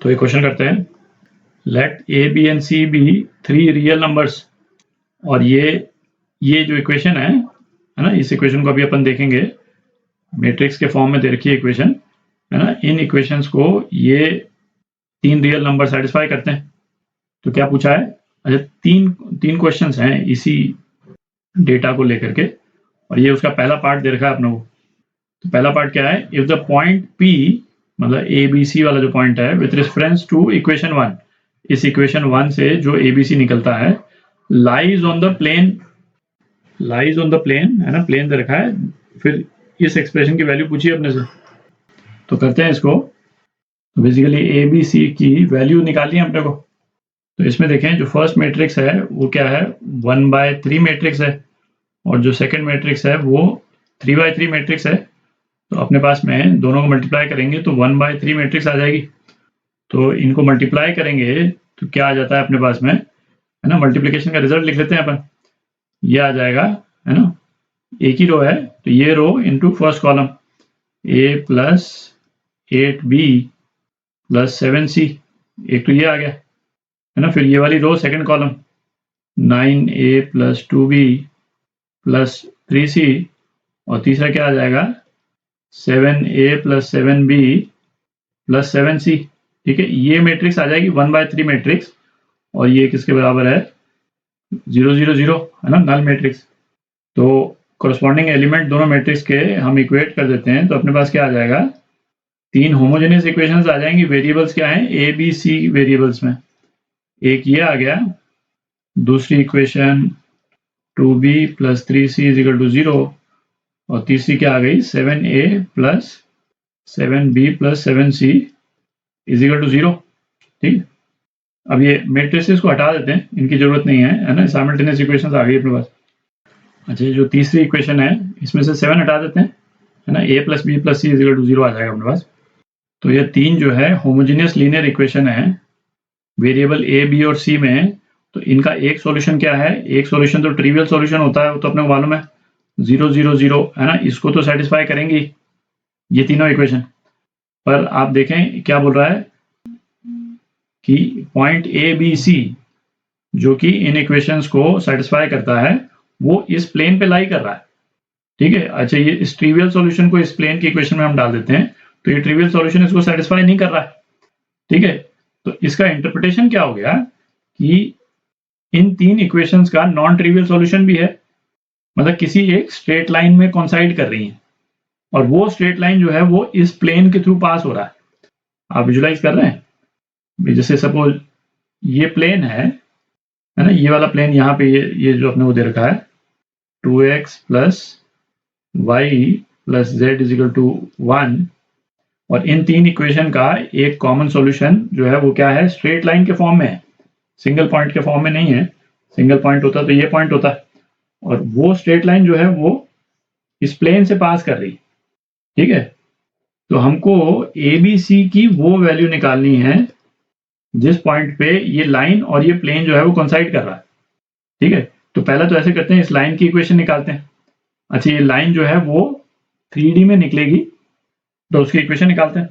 तो एक क्वेश्चन करते हैं, let a b and c be 3 real numbers. और ये जो इक्वेशन है ना, इस इक्वेशन को अभी अपन देखेंगे, मैट्रिक्स के फॉर्म में दे रखी है इक्वेशन, है ना। इन इक्वेशंस को ये 3 रियल नंबर सेटिस्फाई करते हैं। तो क्या पूछा है? अच्छा, तीन क्वेश्चंस हैं इसी डेटा को लेकर के, और ये उसका पहला पार्ट दे रखा है अपने को। तो पहला पार्ट क्या है? इफ द पॉइंट P, मतलब ABC वाला जो पॉइंट है, विथ रेफरेंस टू इक्वेशन 1, इस इक्वेशन 1 से जो ABC निकलता है, लाइज ऑन द प्लेन है ना, प्लेन दे रखा है। फिर इस एक्सप्रेशन की वैल्यू पूछी अपने से, तो करते हैं इसको। तो बेसिकली ABC की वैल्यू निकालनी है अपने को। तो इसमें देखें, जो फर्स्ट मैट्रिक्स है वो क्या है? 1/3 मैट्रिक्स है, और जो सेकंड मैट्रिक्स है वो 3/3 मैट्रिक्स है। तो अपने पास में दोनों को मल्टीप्लाई करेंगे तो 1/3 मैट्रिक्स आ जाएगी। तो इनको मल्टीप्लाई करेंगे तो क्या आ जाता है अपने पास में, है ना। मल्टीप्लिकेशन का रिजल्ट लिख लेते हैं अपन। ये आ जाएगा, है ना, एक ही रो है तो ये row into first column, A + 8B + 7C, एक तो ये आ गया, है ना। फिर ये वाली row second column, 9A + 2B + 3C, और तीसरा क्या आ जाएगा? 7A + 7B + 7C। ठीक है, ये मैट्रिक्स आ जाएगी 1/3 मैट्रिक्स, और ये किसके बराबर है? 0 0 0, है ना, नल मैट्रिक्स। तो कोरस्पॉन्डिंग एलिमेंट दोनों मैट्रिक्स के हम इक्वेट कर देते हैं, तो अपने पास क्या आ जाएगा? 3 होमोजेनियस इक्वेशंस आ जाएंगी। वेरिएबल्स क्या हैं? A B C वेरिएबल्स में एक ये आ गया, दूसरी इक्वेशन 2B + 3C = 0, और तीसरी क्या आ गई? 7A + 7B + 7C = 0। ठीक, अब ये मैट्रिसेस को हटा देते हैं, इनकी जरूरत नहीं है ना। साइमल्टेनियस इक्वेशंस आ गई अपने पास। अच्छा, ये जो तीसरी इक्वेशन है इसमें से 7 हटा देते हैं, है ना। A + B + C = 0 आ जाएगा अपने पास। तो ये 3 जो है होमोजेनियस लीनियर इक्वेशन है वेरिएबल A, B और C में। तो इनका एक सॉल्यूशन क्या है? एक सॉल्यूशन तो ट्रिवियल सॉल्यूशन होता है, वो तो अपने को मालूम है, 0 0 0, है ना। इसको तो सेटिस्फाई करेंगी ये तीनों इक्वेशन। पर आप देखें क्या बोल रहा है कि पॉइंट ABC जो कि इन इक्वेशंस को सेटिस्फाई करता है, वो इस प्लेन पे लाई कर रहा है। ठीक है। अच्छा, ये इस ट्रिवियल सॉल्यूशन को इस प्लेन की इक्वेशन में हम डाल देते हैं, तो ये ट्रिवियल सॉल्यूशन इसको सेटिस्फाई नहीं कर रहा है। ठीक है, तो इसका इंटरप्रिटेशन क्या हो गया कि इन 3 इक्वेशंस का नॉन ट्रिवियल सॉल्यूशन भी है, मतलब किसी एक स्ट्रेट लाइन में कॉन्साइड कर रही है, और वो स्ट्रेट लाइन जो है वो इस प्लेन के थ्रू पास हो रहा है। आप विजुलाइज कर रहे हैं? जैसे सपोज ये प्लेन है ना, ये वाला प्लेन, यहाँ पे ये जो अपने को दे रखा है 2x + y + z = 1, और इन 3 इक्वेशन का एक कॉमन सॉल्यूशन जो है वो क्या है? स्ट्रेट लाइन के फॉर्म में है, सिंगल पॉइंट के फॉर्म में नहीं है। सिंगल पॉइंट होता तो ये पॉइंट होता, और वो स्ट्रेट लाइन जो है वो इस प्लेन से पास कर रही। ठीक है, तो हमको ABC की वो वैल्यू निकालनी है जिस पॉइंट पे ये लाइन और ये प्लेन जो है वो कोइंसाइड कर रहा है। ठीक है, तो पहले तो ऐसे करते हैं, इस लाइन की इक्वेशन निकालते हैं। अच्छा, ये लाइन जो है वो 3D में निकलेगी, तो उसकी इक्वेशन निकालते हैं।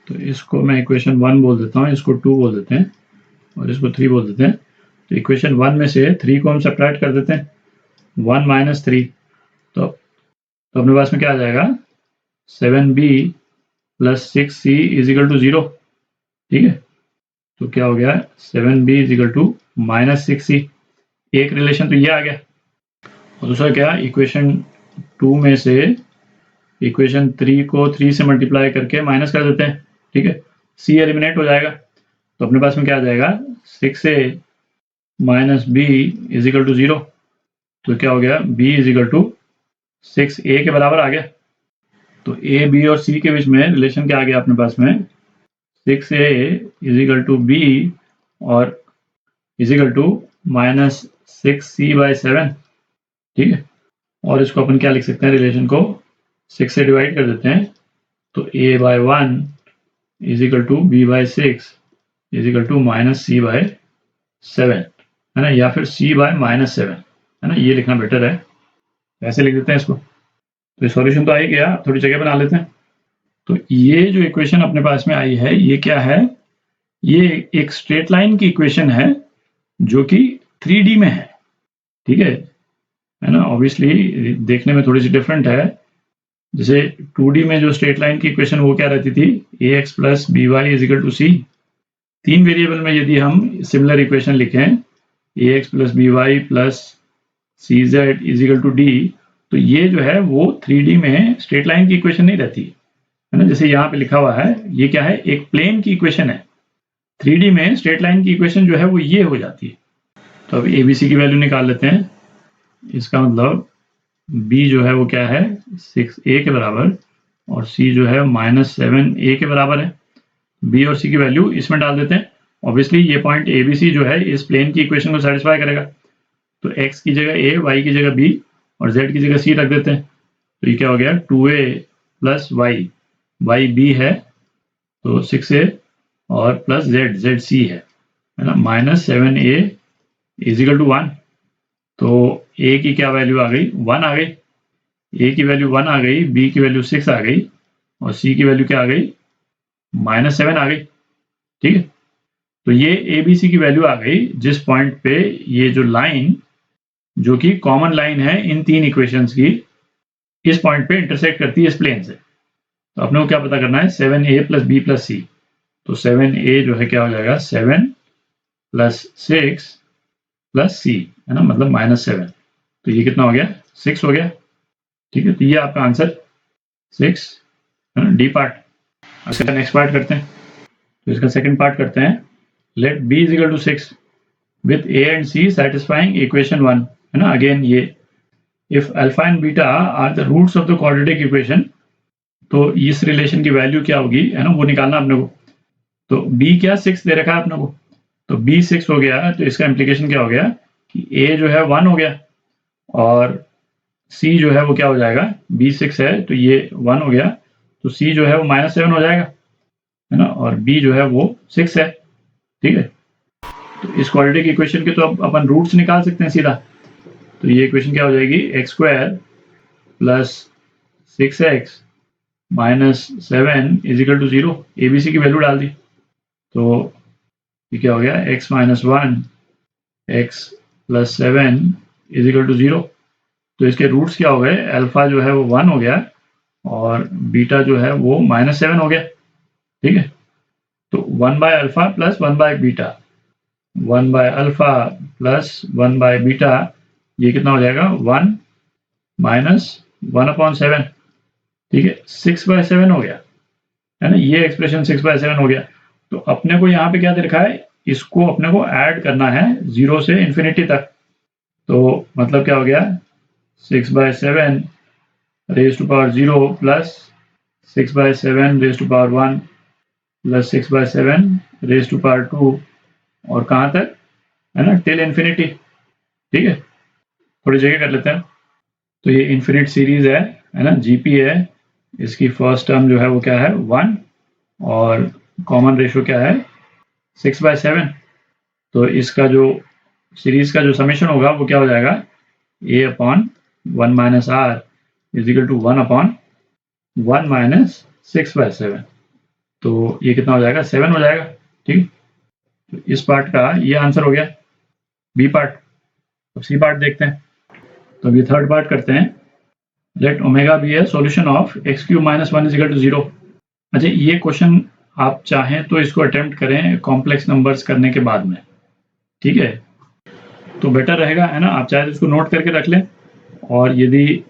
तो इसको मैं इक्वेशन 1 बोल देता हूँ, इसको 2 बोल देते हैं, और इसको 3 बोल देते हैं। तो इक्वेशन 1 में से 3 को हम सब्ट्रैक्ट कर देते हैं, 1 - 3, तो अपने पास में क्या आ जाएगा? 7B + 6C = 0। ठीक है, तो क्या हो गया? 7B = -6C। एक रिलेशन तो ये आ गया, और दूसरा क्या? इक्वेशन 2 में से इक्वेशन 3 को 3 से मल्टीप्लाई करके माइनस कर देते हैं। ठीक है, C एलिमिनेट हो जाएगा, तो अपने पास में क्या आ जाएगा? 6A - B = 0। तो क्या हो गया? B = 6A के बराबर आ गया। तो A, B और C के बीच में रिलेशन क्या आ गया अपने पास में? 6A = B और -6C/7। ठीक है, और इसको अपन क्या लिख सकते हैं? रिलेशन को 6 से डिवाइड कर देते हैं, तो A/1 = B/6 = -C/7, है ना, या फिर C/-7, है ना। ये लिखना बेटर है, ऐसे लिख देते हैं इसको। तो सॉल्यूशन तो आ ही गया, थोड़ी जगह बना लेते हैं। तो ये जो इक्वेशन अपने पास में आई है, ये क्या है? ये एक स्ट्रेट लाइन की इक्वेशन है जो कि 3D में है, ठीक है ना। ऑब्वियसली देखने में थोड़ी सी डिफरेंट है। जैसे 2D में जो स्ट्रेट लाइन की इक्वेशन वो क्या रहती थी, ax plus b y is equal to c. 3 variable में यदि हम सिमिलर इक्वेशन लिखें ax plus b y plus c z is equal to d, तो ये जो है वो 3D में स्ट्रेट लाइन की इक्वेशन नहीं रहती है ना। जैसे यहाँ पे लिखा हुआ है, ये क्या है, एक प्लेन की इक्वेशन है। 3D में स्ट्रेट लाइन की इक्वेशन जो है वो ये हो जाती है। तो अब ABC की वैल्यू निकाल लेते हैं। इसका मतलब B जो है वो क्या है, 6a के बराबर, और C जो है -7a के बराबर है। B और C की वैल्यू इसमें डाल देते हैं। ऑब्वियसली ये पॉइंट ABC जो है इस प्लेन की इक्वेशन को सेटिस्फाई करेगा, तो x की जगह a, y की जगह b और z की जगह c रख देते हैं। तो ये क्या हो गया, 2a प्लस y b है तो 6a और प्लस z c है ना, -7a इज इक्वल टू 1। तो a की क्या वैल्यू आ गई, 1 आ गई। a की वैल्यू 1 आ गई, b की वैल्यू 6 आ गई और c की वैल्यू क्या आ गई, -7 आ गई। ठीक है, तो ये ABC की वैल्यू आ गई जिस पॉइंट पे ये जो लाइन जो कि कॉमन लाइन है इन तीन इक्वेशंस की, इस पॉइंट पे इंटरसेक्ट करती है इस प्लेन से। तो अपने को क्या पता करना है, 7a plus b plus c। तो 7a जो है क्या हो जाएगा, 7 प्लस 6 प्लस c है ना, मतलब -7। तो ये कितना हो गया, 6 हो गया। ठीक है, तो ये आपका आंसर 6 है ना, डी पार्ट। अच्छा, नेक्स्ट पार्ट करते हैं। तो इसका सेकंड पार्ट करते हैं। Let b is equal to 6 with a and c satisfying equation 1 है ना। अगेन ये if alpha and beta are the roots of the quadratic equation, तो इस रिलेशन की वैल्यू क्या होगी है ना, वो निकालना अपने को। तो b क्या 6 दे रखा है अपने को, तो b 6 हो गया, तो इसका इम्प्लीकेशन क्या हो गया कि a जो है 1 हो गया और c जो है वो क्या हो जाएगा, b 6 है तो ये 1 हो गया, तो c जो है वो -7 हो जाएगा है ना, और b जो है वो 6 है। ठीक है, तो इस क्वाड्रेटिक इक्वेशन के तो अब अपन रूट्स निकाल सकते हैं सीधा। तो ये इक्वेशन क्या हो जाएगी, x² plus 6x -7 is equal to 0। ABC की वैल्यू डाल दी, तो ये क्या हो गया, x - 1 x plus 7 is equal to 0। तो इसके रूट्स क्या हो गए, अल्फा जो है वो 1 हो गया और बीटा जो है वो -7 हो गया। ठीक है, तो 1 by alpha plus 1 by beta, 1 by alpha plus 1 by beta, ये कितना हो जाएगा, 1 माइनस 1/7। ठीक है, 6/7 हो गया है ना, ये एक्सप्रेशन 6/7 हो गया। तो अपने को यहाँ पे क्या दे रखा है, इसको अपने को ऐड करना है 0 से इन्फिनिटी तक। तो मतलब क्या हो गया, 6/7 raise to power 0 plus 6/7 raise to power 1 plus 6/7 raise to power 2, और कहाँ तक है ना, टिल इन्फिनिटी। ठीक है, थोड़ी जगह कर लेते हैं। तो ये इन्फिनिट सीरीज है ना, जीपी है। इसकी फर्स्ट टर्म जो है वो क्या है, 1, और कॉमन रेशियो क्या है, 6/7। तो इसका जो सीरीज का जो समेशन होगा वो क्या हो जाएगा, a/1 minus r is equal to 1/1 minus 6/7। तो ये कितना हो जाएगा, 7 हो जाएगा। ठीक, तो इस पार्ट का ये आंसर हो गया, बी पार्ट। अब सी पार्ट देखते हैं। तो अभी थर्ड पार्ट करते हैं। Let omega be a solution of x³ - 1 is equal to 0। अच्छा, ये क्वेश्चन आप चाहें तो इसको अटेम्प्ट करें कॉम्प्लेक्स नंबर्स करने के बाद में। ठीक है, तो बेटर रहेगा है ना, आप चाहे तो इसको नोट करके रख लें, और यदि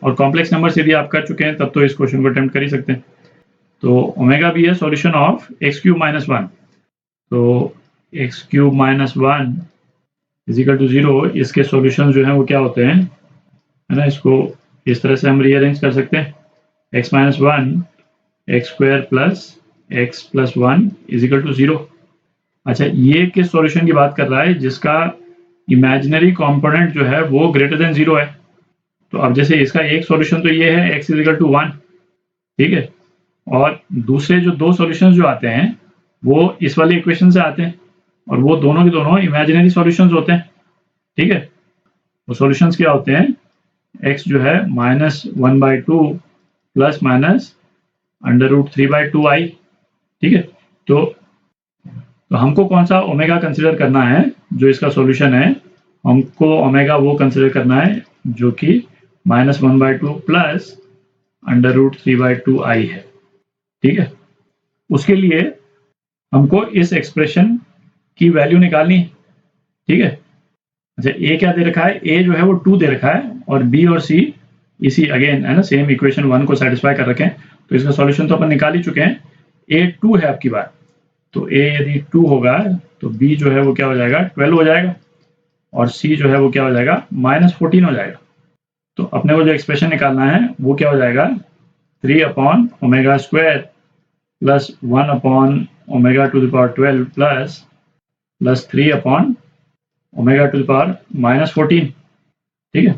और कॉम्प्लेक्स नंबर्स यदि आप कर चुके हैं तब तो इस क्वेश्चन को अटेम्प्ट कर ही सकते हैं। तो ओमेगा बी है सॉल्यूशन ऑफ x³ - 1, तो x³ - 1 इज इक्वल टू 0। इसके सॉल्यूशंस जो हैं वो क्या होते हैं है ना, इसको इस तरह से हम रीअरेंज कर सकते हैं, x - 1 x² plus x plus 1 is equal to 0। अच्छा, ये किस सॉल्यूशन की बात कर रहा है, जिसका इमेजिनरी कंपोनेंट जो है वो ग्रेटर देन 0 है। तो अब जैसे इसका एक सॉल्यूशन तो ये है x इज इक्वल टू 1। ठीक है, और दूसरे जो दो सॉल्यूशंस जो आते हैं वो इस वाले इक्वेशन से आते हैं, और वो दोनों के दोनों इमेजिनरी सॉल्यूशंस होते हैं। ठीक है, वो सॉल्यूशंस क्या होते हैं, x जो है -1/2 प्लस माइनस √3/2i। ठीक है, तो तो हमको कौन सा ओमेगा कंसिडर करना है, जो इसका सॉल्यूशन है, हमको ओमेगा वो कंसिडर करना है जो कि -1/2 प्लस √3/2i है। ठीक है, उसके लिए हमको इस एक्सप्रेशन की वैल्यू निकालनी है। ठीक है, अच्छा ए क्या दे रखा है, ए जो है वो 2 दे रखा है और बी और सी इसी अगेन है ना सेम इक्वेशन 1 को सेटिस्फाई कर रखे हैं, तो इसका सॉल्यूशन तो अपन निकाल ही चुके हैं। ए 2 है आपकी बात, तो ए यदि 2 होगा तो बी जो है वो क्या हो जाएगा 12 हो जाएगा और सी जो है वो क्या हो जाएगा -14 हो जाएगा। तो अपने को जो एक्सप्रेशन निकालना है वो क्या हो जाएगा 3/ओमेगा² प्लस 1/ओमेगा⁻12 प्लस 3/ओमेगा⁻14। ठीक है,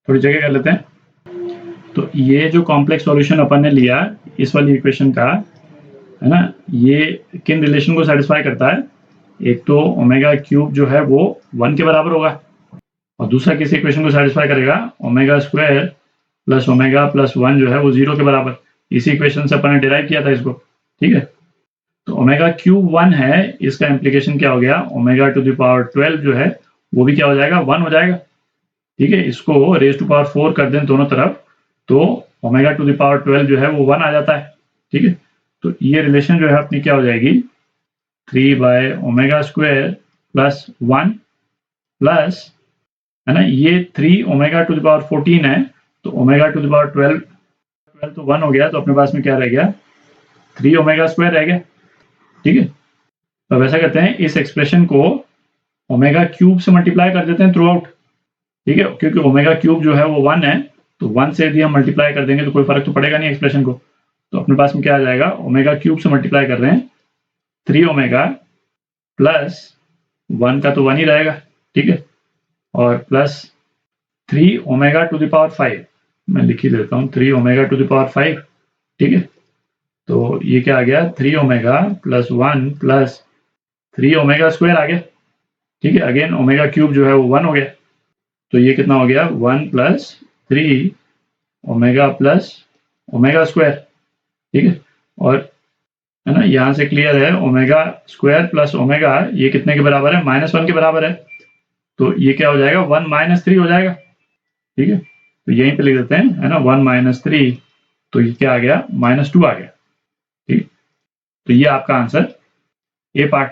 थोड़ी जगह कर लेते हैं। तो ये जो कॉम्प्लेक्स सॉल्यूशन अपन ने लिया इस वाली इक्वेशन का है ना, ये किन रिलेशन को सेटिस्फाई करता है, एक तो ओमेगा³ जो है वो 1 के बराबर होगा और दूसरा किस इक्वेशन को सेटिस्फाई करेगा, ओमेगा² प्लस ओमेगा प्लस 1 जो है वो 0 के बराबर। इसी इक्वेशन से अपन ने डिराइव किया था इसको। ठीक है, तो ओमेगा³ 1 है, इसका इम्प्लीकेशन क्या हो गया, ओमेगा⁻12 जो है वो भी क्या हो जाएगा 1 हो जाएगा। ठीक है, इसको रेज़ टू पावर 4 कर दें दोनों तरफ तो ओमेगा⁻12 जो है वो 1 आ जाता है। ठीक है, तो ये रिलेशन जो है अपनी क्या हो जाएगी 3/ओमेगा² प्लस 1 प्लस है ना, ये 3/ओमेगा⁻14 है, तो ओमेगा⁻12 तो 1 हो गया, तो अपने पास में क्या रह गया 3 ओमेगा² रह गया। ठीक है, तो अब ऐसा करते हैं इस एक्सप्रेशन को ओमेगा³ से मल्टीप्लाई कर देते हैं थ्रू आउट। ठीक है, क्योंकि ओमेगा³ जो है वो 1 है, तो 1 से यदि हम मल्टीप्लाई कर देंगे तो कोई फर्क तो पड़ेगा नहीं एक्सप्रेशन को। तो अपने पास में क्या आ जाएगा, ओमेगा³ से मल्टीप्लाई कर रहे हैं 3 ओमेगा प्लस 1 का तो 1 ही रहेगा। ठीक है, और प्लस 3 ओमेगा⁻5, मैं लिख ही देता हूँ 3 ओमेगा⁻5। ठीक है, तो ये क्या आ गया 3 ओमेगा प्लस 1 प्लस 3 ओमेगा² आ गया। ठीक है, अगेन ओमेगा³ जो है वो 1 हो गया, तो ये कितना हो गया 1 प्लस 3 ओमेगा प्लस ओमेगा²। ठीक है, और है ना यहाँ से क्लियर है ओमेगा² प्लस ओमेगा ये कितने के बराबर है, -1 के बराबर है, तो ये क्या हो जाएगा 1 - 3 हो जाएगा। ठीक है, तो यहीं पे लिख देते हैं है ना 1 - 3, तो ये क्या आ गया -2 आ गया। ठीक, तो ये आपका आंसर ए पार्ट।